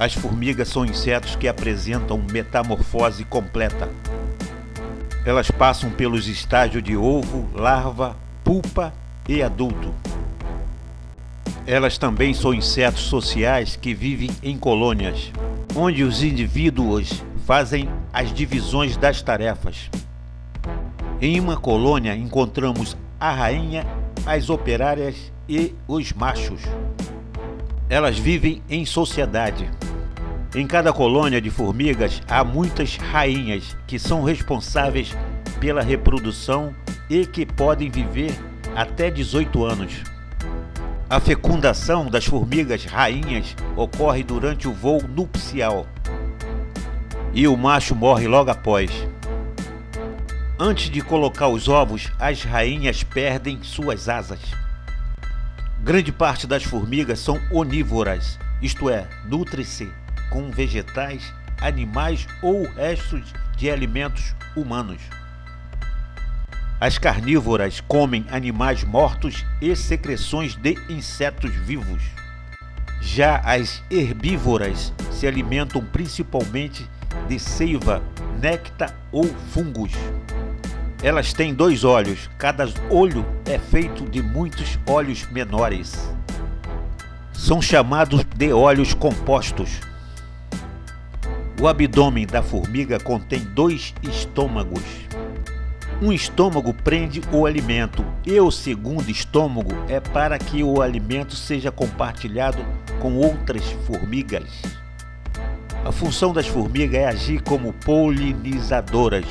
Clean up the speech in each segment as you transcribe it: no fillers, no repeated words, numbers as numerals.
As formigas são insetos que apresentam metamorfose completa. Elas passam pelos estágios de ovo, larva, pupa e adulto. Elas também são insetos sociais que vivem em colônias, onde os indivíduos fazem as divisões das tarefas. Em uma colônia encontramos a rainha, as operárias e os machos. Elas vivem em sociedade. Em cada colônia de formigas há muitas rainhas que são responsáveis pela reprodução e que podem viver até 18 anos. A fecundação das formigas rainhas ocorre durante o voo nupcial e o macho morre logo após. Antes de colocar os ovos, as rainhas perdem suas asas. Grande parte das formigas são onívoras, isto é, nutrem-se com vegetais, animais ou restos de alimentos humanos. As carnívoras comem animais mortos e secreções de insetos vivos. Já as herbívoras se alimentam principalmente de seiva, néctar ou fungos. Elas têm 2 olhos, cada olho é feito de muitos olhos menores. São chamados de olhos compostos. O abdômen da formiga contém 2 estômagos. Um estômago prende o alimento e o segundo estômago é para que o alimento seja compartilhado com outras formigas. A função das formigas é agir como polinizadoras,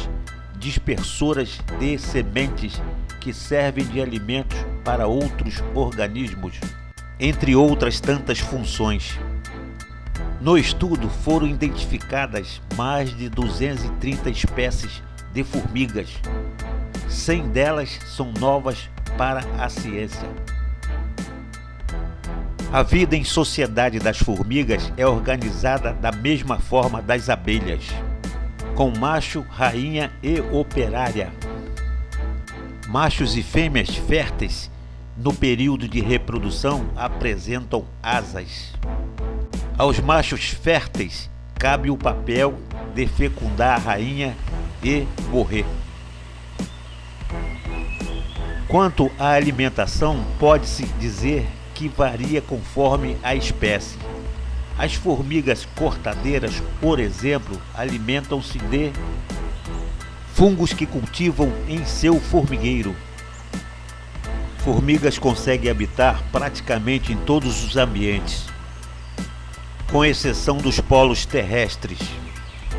dispersoras de sementes que servem de alimentos para outros organismos, entre outras tantas funções. No estudo foram identificadas mais de 230 espécies de formigas. 100 delas são novas para a ciência. A vida em sociedade das formigas é organizada da mesma forma das abelhas, com macho, rainha e operária. Machos e fêmeas férteis no período de reprodução apresentam asas. Aos machos férteis cabe o papel de fecundar a rainha e morrer. Quanto à alimentação, pode-se dizer que varia conforme a espécie. As formigas cortadeiras, por exemplo, alimentam-se de fungos que cultivam em seu formigueiro. Formigas conseguem habitar praticamente em todos os ambientes, com exceção dos polos terrestres.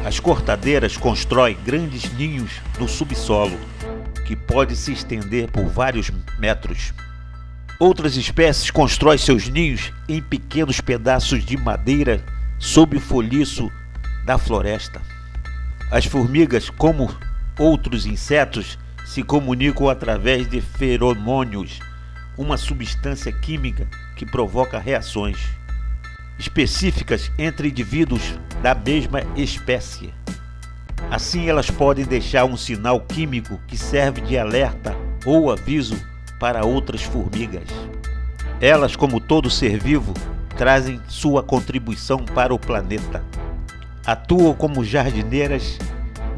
As cortadeiras constroem grandes ninhos no subsolo, que pode se estender por vários metros. Outras espécies constroem seus ninhos em pequenos pedaços de madeira sob o folhiço da floresta. As formigas, como outros insetos, se comunicam através de feromônios, uma substância química que provoca reações específicas entre indivíduos da mesma espécie. Assim, elas podem deixar um sinal químico que serve de alerta ou aviso para outras formigas. Elas, como todo ser vivo, trazem sua contribuição para o planeta. Atuam como jardineiras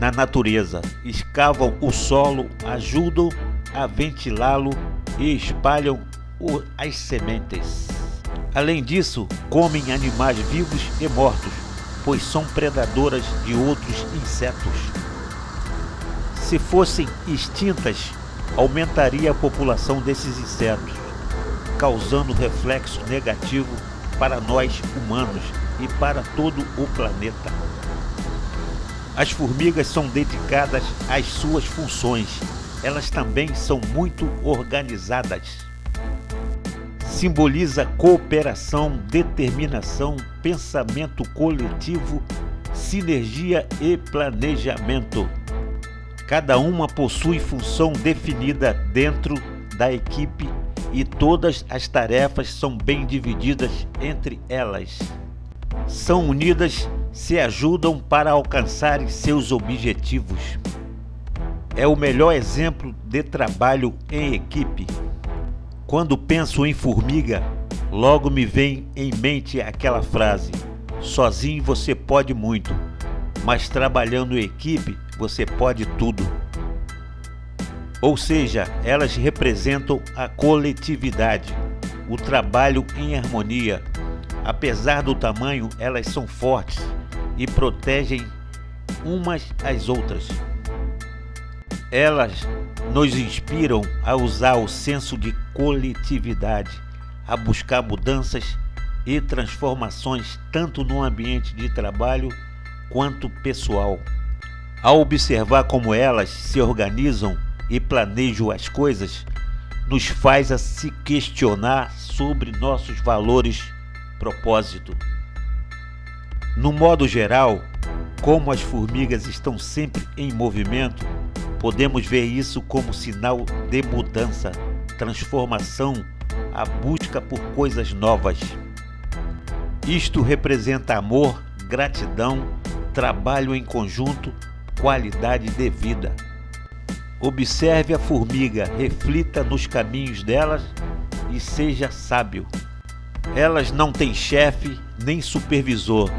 na natureza, escavam o solo, ajudam a ventilá-lo e espalham as sementes. Além disso, comem animais vivos e mortos, pois são predadoras de outros insetos. Se fossem extintas, aumentaria a população desses insetos, causando reflexo negativo para nós humanos e para todo o planeta. As formigas são dedicadas às suas funções. Elas também são muito organizadas. Simboliza cooperação, determinação, pensamento coletivo, sinergia e planejamento. Cada uma possui função definida dentro da equipe e todas as tarefas são bem divididas entre elas. São unidas, se ajudam para alcançarem seus objetivos. É o melhor exemplo de trabalho em equipe. Quando penso em formiga, logo me vem em mente aquela frase: Sozinho você pode muito, mas trabalhando em equipe você pode tudo. Ou seja, elas representam a coletividade, o trabalho em harmonia. Apesar do tamanho, elas são fortes e protegem umas às outras. Elas nos inspiram a usar o senso de coletividade, a buscar mudanças e transformações tanto no ambiente de trabalho quanto pessoal. Ao observar como elas se organizam e planejam as coisas, nos faz a se questionar sobre nossos valores, propósito. No modo geral, como as formigas estão sempre em movimento, podemos ver isso como sinal de mudança, transformação, a busca por coisas novas. Isto representa amor, gratidão, trabalho em conjunto, qualidade de vida. Observe a formiga, reflita nos caminhos delas e seja sábio. Elas não têm chefe, nem supervisor,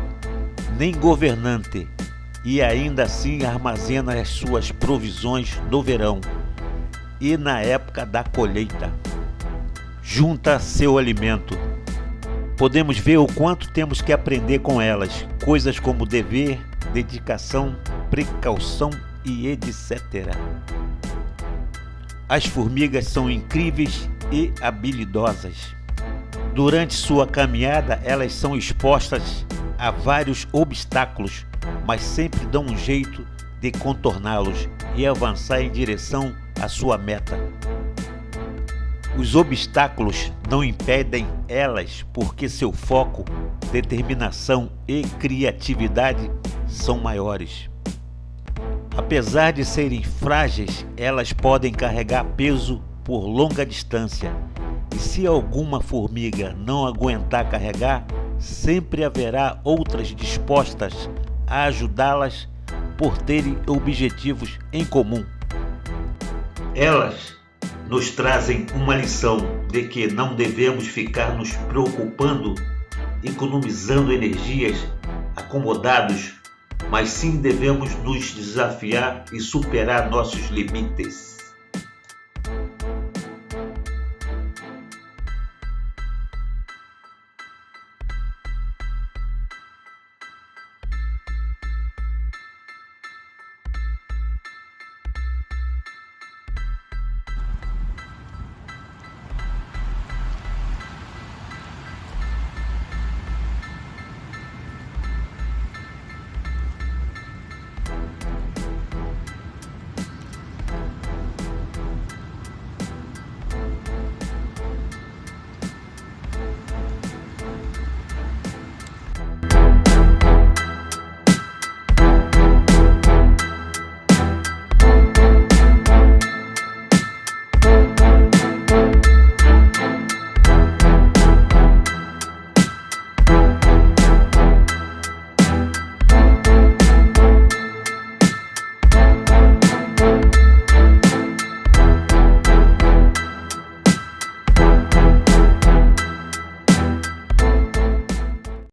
nem governante, e ainda assim armazena as suas provisões no verão e na época da colheita. Junta seu alimento. Podemos ver o quanto temos que aprender com elas, coisas como dever, dedicação, precaução e etc. As formigas são incríveis e habilidosas. Durante sua caminhada, elas são expostas a vários obstáculos, mas sempre dão um jeito de contorná-los e avançar em direção à sua meta. Os obstáculos não impedem elas porque seu foco, determinação e criatividade são maiores. Apesar de serem frágeis, elas podem carregar peso por longa distância. E se alguma formiga não aguentar carregar, sempre haverá outras dispostas a ajudá-las por terem objetivos em comum. Elas nos trazem uma lição de que não devemos ficar nos preocupando, economizando energias, acomodados, mas sim devemos nos desafiar e superar nossos limites.